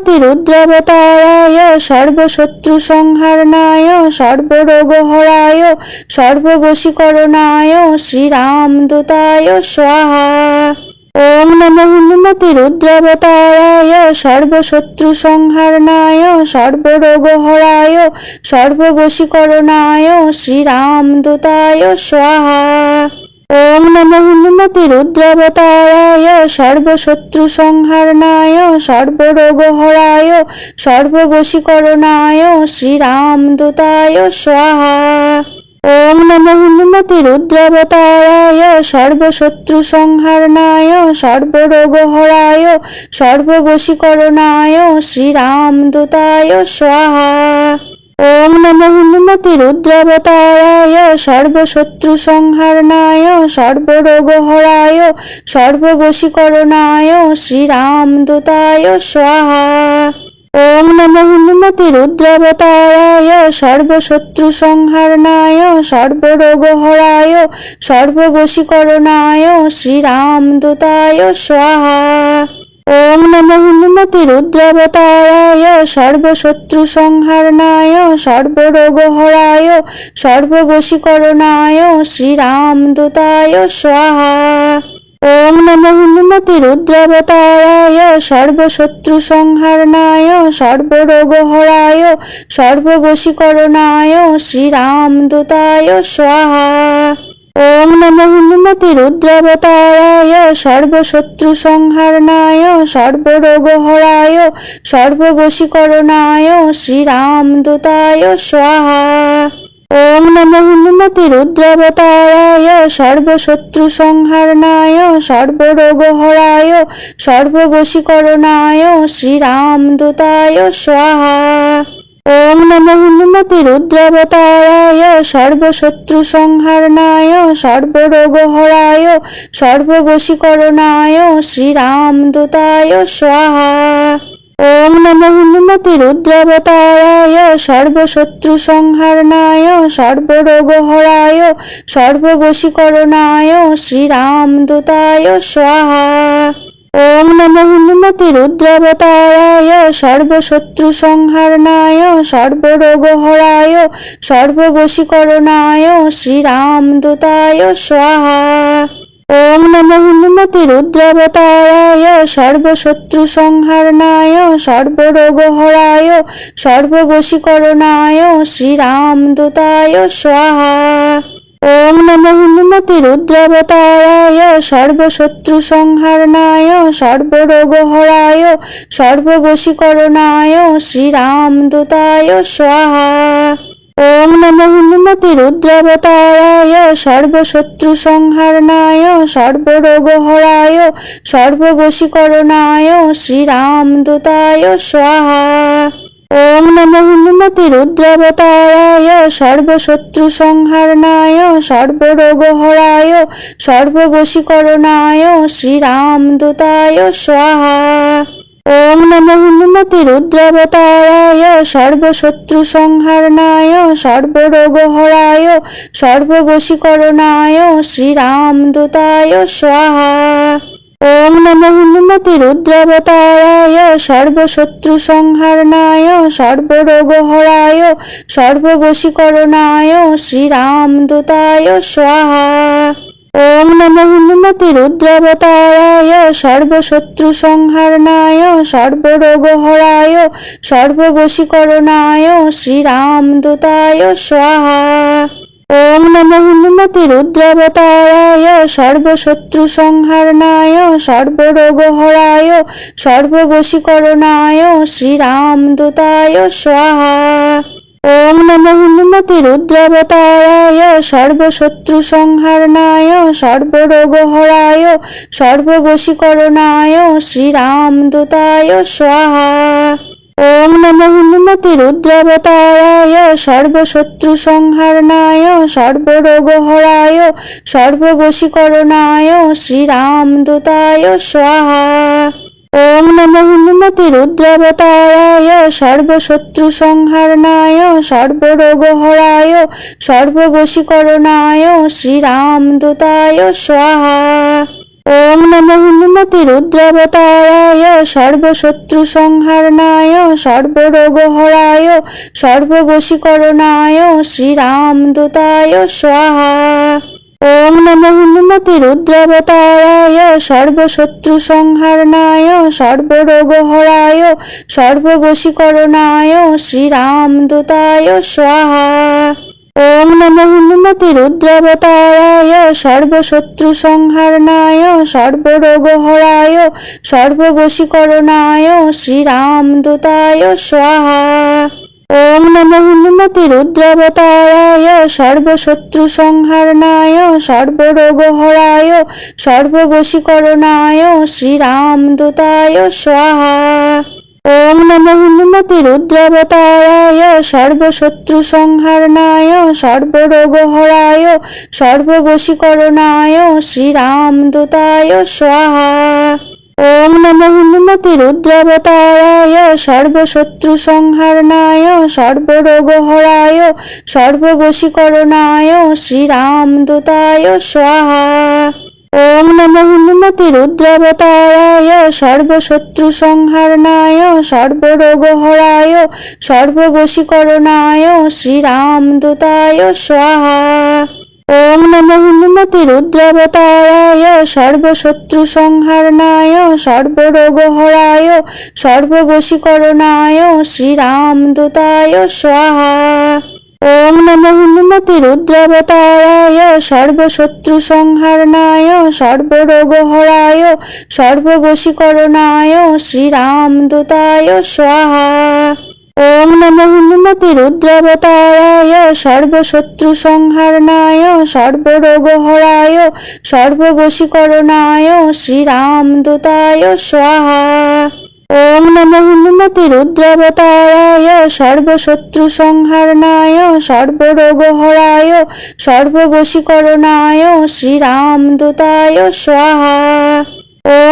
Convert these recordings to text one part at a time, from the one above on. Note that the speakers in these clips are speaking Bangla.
হুনুমতি রুদ্রাবতারায় সর্বশত্রু সংহারণায় সর্বরোগহরায় সর্ববশীকরণায় শ্রীরামদূতায় স্বাহা। ওম নমো হুনুমতি রুদ্রাবতারায় সর্বশত্রু সংহারণায় সর্বরোগহরায় সর্ববশীকরণায় শ্রীরামদূতায় স্বাহা। ওম নমো হুনুমতি রুদ্রাবতারায় সর্বশত্রু সংহারণায় সর্বরোগহরায় সর্ববশীকরণায় শ্রীরামদূতায় স্বাহা। ওম নমো হুনুমতি রুদ্রাবতারায় সর্বশত্রু সংহারণায় সর্বরোগহরায় সর্ববশীকরণায় শ্রীরামদূতায় স্বাহা। ওম নমো হুনুমতি রুদ্রাবতারায় সর্বশত্রু সংহারণায় সর্বরোগহরায় সর্ববশীকরণায় শ্রীরামদূতায় স্বাহা। ওম নমো হুনুমতি রুদ্রাবতারায় সর্বশত্রু সংহারণায় সর্বরোগহরায় সর্ববশীকরণায় শ্রীরামদূতায় স্বাহা। ওম নমো হুনুমতি রুদ্রাবতারায় সর্বশত্রু সংহারণায় সর্বরোগহরায় সর্ববশীকরণায় শ্রীরামদূতায় স্বাহা। ওম নমো হুনুমতি রুদ্রাবতারায় সর্বশত্রু সংহারণায় সর্বরোগহরায় সর্ববশীকরণায় শ্রীরামদূতায় স্বাহা। ওম নমো হুনুমতি রুদ্রাবতারায় সর্বশত্রু সংহারণায় সর্বরোগহরায় সর্ববশীকরণায় শ্রীরামদূতায় স্বাহা। ওম নমো হুনুমতি রুদ্রাবতারায় সর্বশত্রু সংহারণায় সর্বরোগহরায় সর্ববশীকরণায় শ্রীরামদূতায় স্বাহা। ওম নমো হুনুমতি রুদ্রাবতারায় সর্বশত্রু সংহারণায় সর্বরোগহরায় সর্ববশীকরণায় শ্রীরামদূতায় স্বাহা। ওম নমো হুনুমতি রুদ্রাবতারায় সর্বশত্রু সংহারণায় সর্বরোগহরায় সর্ববশীকরণায় শ্রীরামদূতায় স্বাহা। ওম নমো হুনুমতি রুদ্রাবতারায় সর্বশত্রু সংহারণায় সর্বরোগহরায় সর্ববশীকরণায় শ্রীরামদূতায় স্বাহা। ওম নমো হুনুমতি রুদ্রাবতারায় সর্বশত্রু সংহারণায় সর্বরোগহরায় সর্ববশীকরণায় শ্রীরামদূতায় স্বাহা। ওম নমো হুনুমতি রুদ্রাবতারায় সর্বশত্রু সংহারণায় সর্বরোগহরায় সর্ববশীকরণায় শ্রীরামদূতায় স্বাহা। ওম নমো হুনুমতি রুদ্রাবতারায় সর্বশত্রু সংহারণায় সর্বরোগহরায় সর্ববশীকরণায় শ্রীরামদূতায় স্বাহা। ওম নমো হুনুমতি রুদ্রাবতারায় সর্বশত্রু সংহারণায় সর্বরোগহরায় সর্ববশীকরণায় শ্রীরামদূতায় স্বাহা। ওম নমো হুনুমতি রুদ্রাবতারায় সর্বশত্রু সংহারণায় সর্বরোগহরায় সর্ববশীকরণায় শ্রীরামদূতায় স্বাহা। ওম নমো হুনুমতি রুদ্রাবতারায় সর্বশত্রু সংহারণায় সর্বরোগহরায় সর্ববশীকরণায় শ্রীরামদূতায় স্বাহা। ওম নমো হুনুমতি রুদ্রাবতারায় সর্বশত্রু সংহারণায় সর্বরোগহরায় সর্ববশীকরণায় শ্রীরামদূতায় স্বাহা। ওম নমো হুনুমতি রুদ্রাবতারায় সর্বশত্রু সংহারণায় সর্বরোগহরায় সর্ববশীকরণায় শ্রীরামদূতায় স্বাহা। ওম নমো হুনুমতি রুদ্রাবতারায় সর্বশত্রু সংহারণায় সর্বরোগহরায় সর্ববশীকরণায় শ্রীরামদূতায় স্বাহা। ওম নমো হুনুমতি রুদ্রাবতারায় সর্বশত্রু সংহারণায় সর্বরোগহরায় সর্ববশীকরণায় শ্রীরামদূতায় স্বাহা। ওম নমো হুনুমতি রুদ্রাবতারায় সর্বশত্রু সংহারণায় সর্বরোগহরায় সর্ববশীকরণায় শ্রীরামদূতায় স্বাহা। ওম নমো হনুমতে রুদ্রাবতারায় সর্বশত্রু সংহারণায় সর্বরোগহরায় সর্ববশীকরণায় শ্রীরামদূতায় স্বাহা। ওম নমো হনুমতে রুদ্রাবতারায় সর্বশত্রু সংহারণায় সর্বরোগহরায় সর্ববশীকরণায় শ্রীরামদূতায় স্বাহা। ওম নমো হনুমতে রুদ্রাবতারায় সর্বশত্রু সংহারণায় সর্বরোগহরায় সর্ববশীকরণায় শ্রীরামদূতায় স্বাহা। ওম নমো হনুমতে রুদ্রাবতারায় সর্বশত্রু সংহারণায় সর্বরোগহরায় সর্ববশীকরণায় শ্রীরামদূতায় স্বাহা। ওম নমো হনুমতে রুদ্রাবতারায় সর্বশত্রু সংহারণায় সর্বরোগহরায় সর্ববশীকরণায় শ্রীরামদূতায় স্বাহা। ওম নমো হনুমতে রুদ্রাবতারায় সর্বশত্রু সংহারণায় সর্বরোগহরায় সর্ববশীকরণায় শ্রীরামদূতায় স্বাহা। ওম নমো হনুমতে রুদ্রাবতারায় সর্বশত্রু সংহারণায় সর্বরোগহরায় সর্ববশীকরণায় শ্রীরামদূতায় স্বাহা। ওম নমো হনুমতে রুদ্রাবতারায় সর্বশত্রু সংহারণায় সর্বরোগহরায় সর্ববশীকরণায় শ্রীরামদূতায় স্বাহা। ওম নমো হনুমতে রুদ্রাবতারায় সর্বশত্রু সংহারণায় সর্বরোগহরায় সর্ববশীকরণায় শ্রীরামদূতায় স্বাহা। ওম নমো হনুমতে রুদ্রাবতারায় সর্বশত্রু সংহারণায় সর্বরোগহরায় সর্ববশীকরণায় শ্রীরামদূতায় স্বাহা। ওম নমো হনুমতে রুদ্রাবতারায় সর্বশত্রু সংহারণায় সর্বরোগহরায় সর্ববশীকরণায় শ্রীরামদূতায় স্বাহা।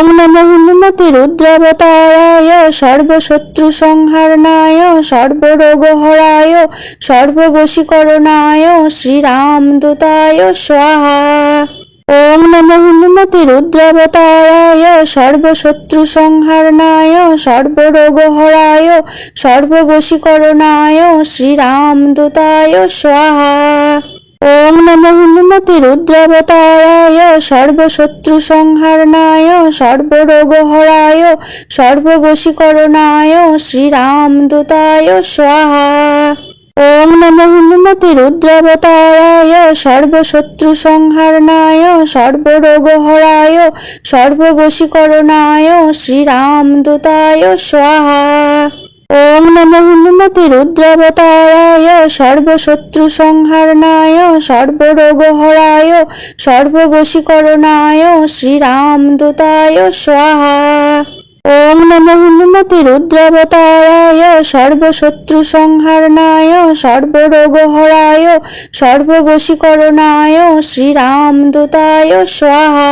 ওম নমো হনুমতে রুদ্রাবতারায় সর্বশত্রু সংহারণায় সর্বরোগহরায় সর্ববশীকরণায় শ্রীরামদূতায় স্বাহা। ওম নমো হনুমতে রুদ্রাবতারায় সর্বশত্রু সংহারণায় সর্বরোগহরায় সর্ববশীকরণায় শ্রীরামদূতায় স্বাহা। ওম নমো হনুমতে রুদ্রাবতারায় সর্বশত্রু সংহারণায় সর্বরোগহরায় সর্ববশীকরণায় শ্রীরামদূতায় স্বাহা। ওম নমো হনুমতে রুদ্রাবতারায় সর্বশত্রু সংহারণায় সর্বরোগহরায় সর্ববশীকরণায় শ্রীরামদূতায় স্বাহা। ওম নমো হনুমতে রুদ্রাবতারায় সর্বশত্রু সংহারণায় সর্বরোগহরায় সর্ববশীকরণায় শ্রীরামদূতায় স্বাহা। ওম নমো হনুমতে রুদ্রাবতারায় সর্বশত্রু সংহারণায় সর্বরোগহরায় সর্ববশীকরণায় শ্রীরামদূতায় স্বাহা। ওম নমো হনুমতে রুদ্রাবতারায় সর্বশত্রু সংহারণায় সর্বরোগহরায় সর্ববশীকরণায় শ্রীরামদূতায় স্বাহা।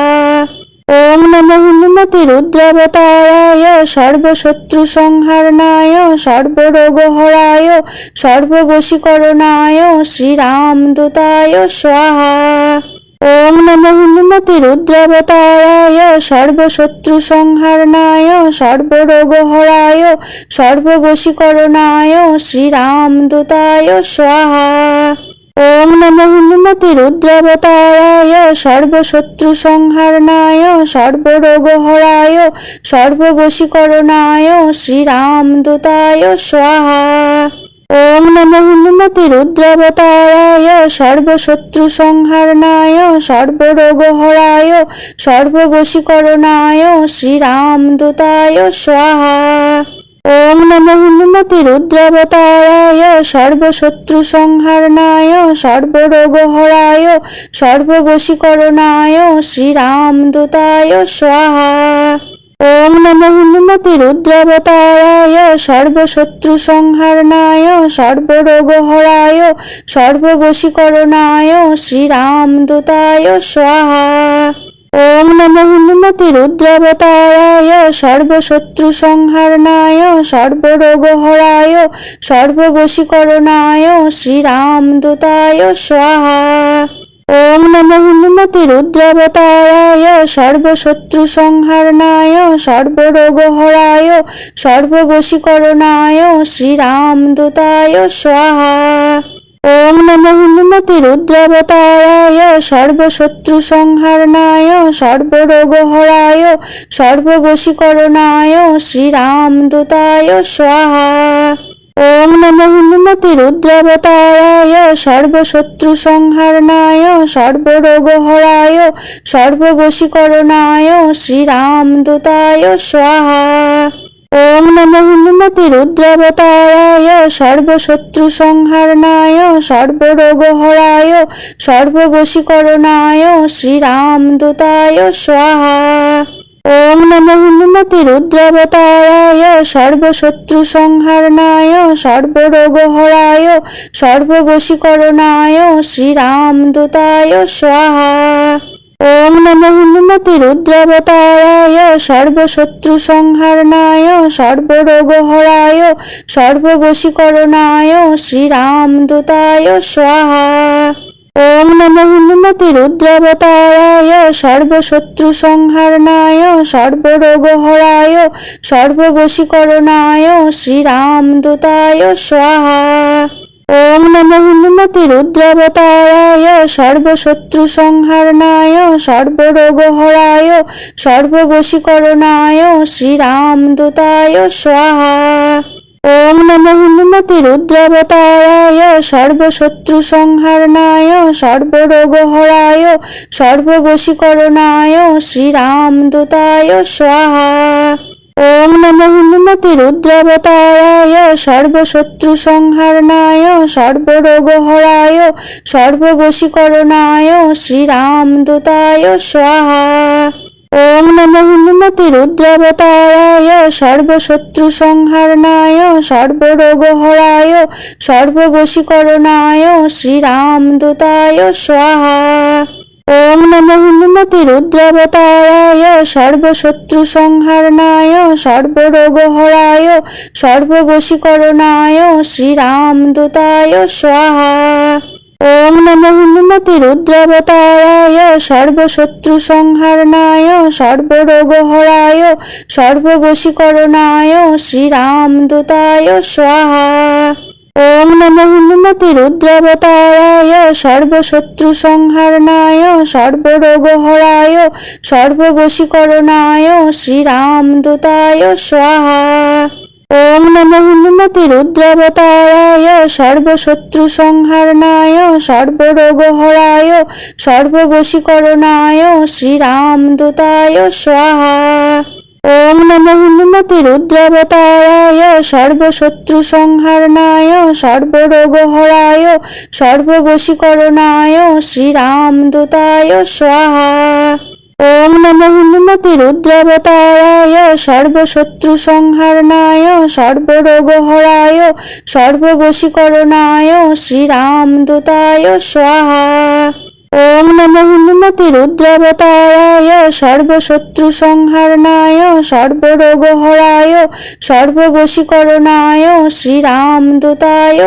ওম নমো হনুমতে রুদ্রাবতারায় সর্বশত্রু সংহারণায় সর্বরোগহরায় সর্ববশীকরণায় শ্রীরামদূতায় স্বাহা। ওম নমো হনুমতে রুদ্রাবতারায় সর্বশত্রু সংহারণায় সর্বরোগহরায় সর্ববশীকরণায় শ্রীরামদূতায় স্বাহা। ওম নমো হনুমতে রুদ্রাবতারায় সর্বশত্রু সংহারণায় সর্বরোগহরায় সর্ববশীকরণায় শ্রীরামদূতায় স্বাহা। ওম নমো হনুমতে রুদ্রাবতারায় সর্বশত্রু সংহারণায় সর্বরোগহরায় সর্ববশীকরণায় শ্রীরামদূতায় স্বাহা। ওম নমো হনুমতে রুদ্রাবতারায় সর্বশত্রু সংহারণায় সর্বরোগহরায় সর্ববশীকরণায় শ্রীরামদূতায় স্বাহা। ওম নমো হনুমতে রুদ্রাবতারায় সর্বশত্রু সংহারণায় সর্বরোগহরায় সর্ববশীকরণায় শ্রীরামদূতায় স্বাহা। ওম নমো হনুমতে রুদ্রাবতারায় সর্বশত্রু সংহারণায় সর্বরোগহরায় সর্ববশীকরণায় শ্রীরামদূতায় স্বাহা। ওম নমো হনুমতে রুদ্রাবতারায় সর্বশত্রু সংহারণায় সর্বরোগহরায় সর্ববশীকরণায় শ্রীরামদূতায় স্বাহা। ওম নমো হনুমতে রুদ্রাবতারায় সর্বশত্রু সংহারণায় সর্বরোগহরায় সর্ববশীকরণায় শ্রীরামদূতায় স্বাহা। ওম নমো হনুমতে রুদ্রাবতারায় সর্বশত্রু সংহারণায় সর্বরোগহরায় সর্ববশীকরণায় শ্রীরামদূতায় স্বাহা। ওম নমো হনুমতে রুদ্রাবতারায় সর্বশত্রু সংহারণায় সর্বরোগহরায় সর্ববশীকরণায় শ্রীরামদূতায় স্বাহা। ওম নমো হনুমতে রুদ্রাবতারায় সর্বশত্রু সংহারণায় সর্বরোগহরায় সর্ববশীকরণায় শ্রীরামদূতায় স্বাহা। ওম নমো হনুমতে রুদ্রাবতারায় সর্বশত্রু সংহারণায় সর্বরোগহরায় সর্ববশীকরণায় শ্রীরামদূতায় স্বাহা। ওম নমো হনুমতে রুদ্রাবতারায় সর্বশত্রু সংহারণায় সর্বরোগহরায় সর্ববশীকরণায় শ্রীরামদূতায় স্বাহা। ওম নমো হনুমতে রুদ্রাবতারায় সর্বশত্রু সংহারণায় সর্বরোগহরায় সর্ববশীকরণায় শ্রীরামদূতায় স্বাহা। ওম নমো হনুমতে রুদ্রাবতারায় সর্বশত্রু সংহারণায় সর্বরোগহরায় সর্ববশীকরণায় শ্রীরামদূতায় স্বাহা। ওম নমো হনুমতে রুদ্রাবতারায় সর্বশত্রু সংহারণায় সর্বরোগহরায় সর্ববশীকরণায় শ্রীরামদূতায় স্বাহা। ওম নমো হনুমতে রুদ্রাবতারায় সর্বশত্রু সংহারণায় সর্বরোগহরায় সর্ববশীকরণায় শ্রীরামদূতায় স্বাহা। ওম নমো হনুমতে রুদ্রাবতারায় সর্বশত্রু সংহারণায় সর্বরোগহরায় সর্ববশীকরণায় শ্রীরামদূতায় স্বাহা। ওম নমো হনুমতে রুদ্রাবতারায় সর্বশত্রু সংহারণায় সর্বরোগহরায় সর্ববশীকরণায় শ্রীরামদূতায় স্বাহা। ওম নমো হনুমতে রুদ্রাবতারায় সর্বশত্রু সংহারণায় সর্বরোগহরায় সর্ববশীকরণায় শ্রীরামদূতায় স্বাহা। ওম নমো হনুমতে রুদ্রাবতারায় সর্বশত্রু সংহারণায় সর্বরোগহরায় সর্ববশীকরণায় শ্রীরামদূতায় স্বাহা। ওম নমো হনুমতে রুদ্রাবতারায় সর্বশত্রু সংহারণায় সর্বরোগহরায় সর্ববশীকরণায় শ্রীরামদূতায় স্বাহা। ওম নমো হনুমতে রুদ্রাবতারায় সর্বশত্রু সংহারণায় সর্বরোগহরায় সর্ববশীকরণায় শ্রীরামদূতায় স্বাহা। ওম নমো হনুমতে রুদ্রাবতারায় সর্বশত্রু সংহারণায় সর্বরোগহরায় সর্ববশীকরণায় শ্রীরামদূতায়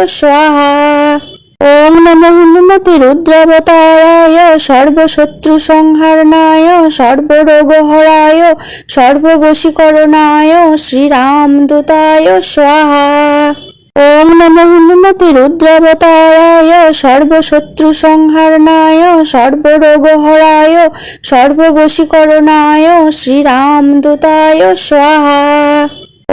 স্বাহা। ওম নমো হনুমতে রুদ্রাবতারায় সর্বশত্রু সংহারণায় সর্বরোগহরায় সর্ববশীকরণায় শ্রীরামদূতায় স্বাহা।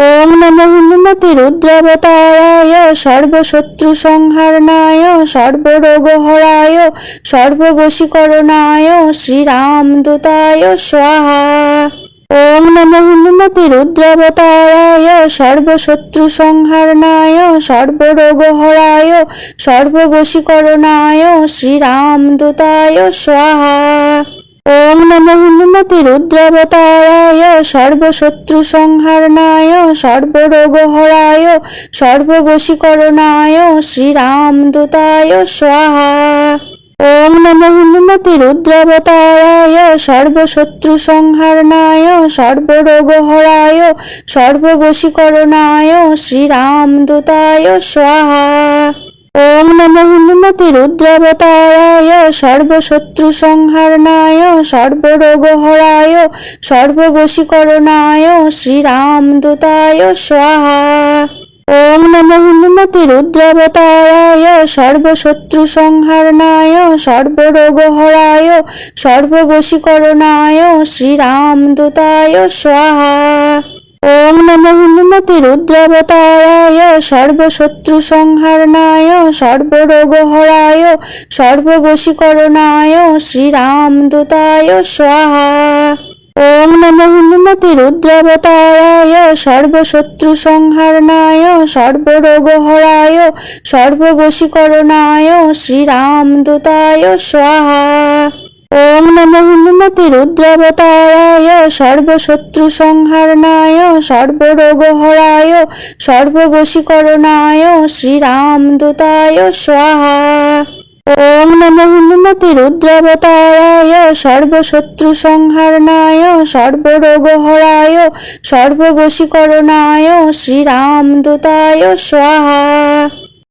ওম নমো হনুমতে রুদ্রাবতারায় সর্বশত্রু সংহারণায় সর্বরোগহরায় সর্ববশীকরণায় শ্রীরামদূতায় স্বাহা। ওম নমো হনুমতে রুদ্রাবতারায় সর্বশত্রু সংহারণায় সর্বরোগহরায় সর্ববশীকরণায় শ্রীরামদূতায় স্বাহা। ওম নমো হনুমতে রুদ্রাবতারায় সর্বশত্রু সংহারণায় সর্বরোগহরায় সর্ববশীকরণায় শ্রীরামদূতায় স্বাহা। ওম নমো হনুমতে রুদ্রাবতারায় সর্বশত্রু সংহারণায় সর্বরোগহরায় সর্ববশীকরণায় শ্রীরামদূতায় স্বাহা। ওম নমো হনুমতে রুদ্রাবতারায় সর্বশত্রু সংহারণায় সর্বরোগহরায় সর্ববশীকরণায় শ্রীরামদূতায় স্বাহা। ওম নমো হনুমতে রুদ্রাবতারায় সর্বশত্রু সংহারণায় সর্বরোগহরায় সর্ববশীকরণায় শ্রীরামদূতায় স্বাহা। ওম নমো হনুমতে রুদ্রাবতারায় সর্বশত্রু সংহারণায় সর্বরোগহরায় সর্ববশীকরণায় শ্রীরামদূতায় স্বাহা। ওম নমো হনুমতে রুদ্রাবতারায় সর্বশত্রু সংহারণায় সর্বরোগহরায় সর্ববশীকরণায় শ্রীরামদূতায় স্বাহা। ওম নমো হনুমতে রুদ্রাবতারায় সর্বশত্রু সংহারণায় সর্বরোগহরায় সর্ববশীকরণায় শ্রীরামদূতায় স্বাহা। ওম নমো হনুমতে রুদ্রাবতারায় সর্বশত্রু সংহারণায় সর্বরোগহরায় সর্ববশীকরণায় শ্রীরামদূতায় স্বাহা।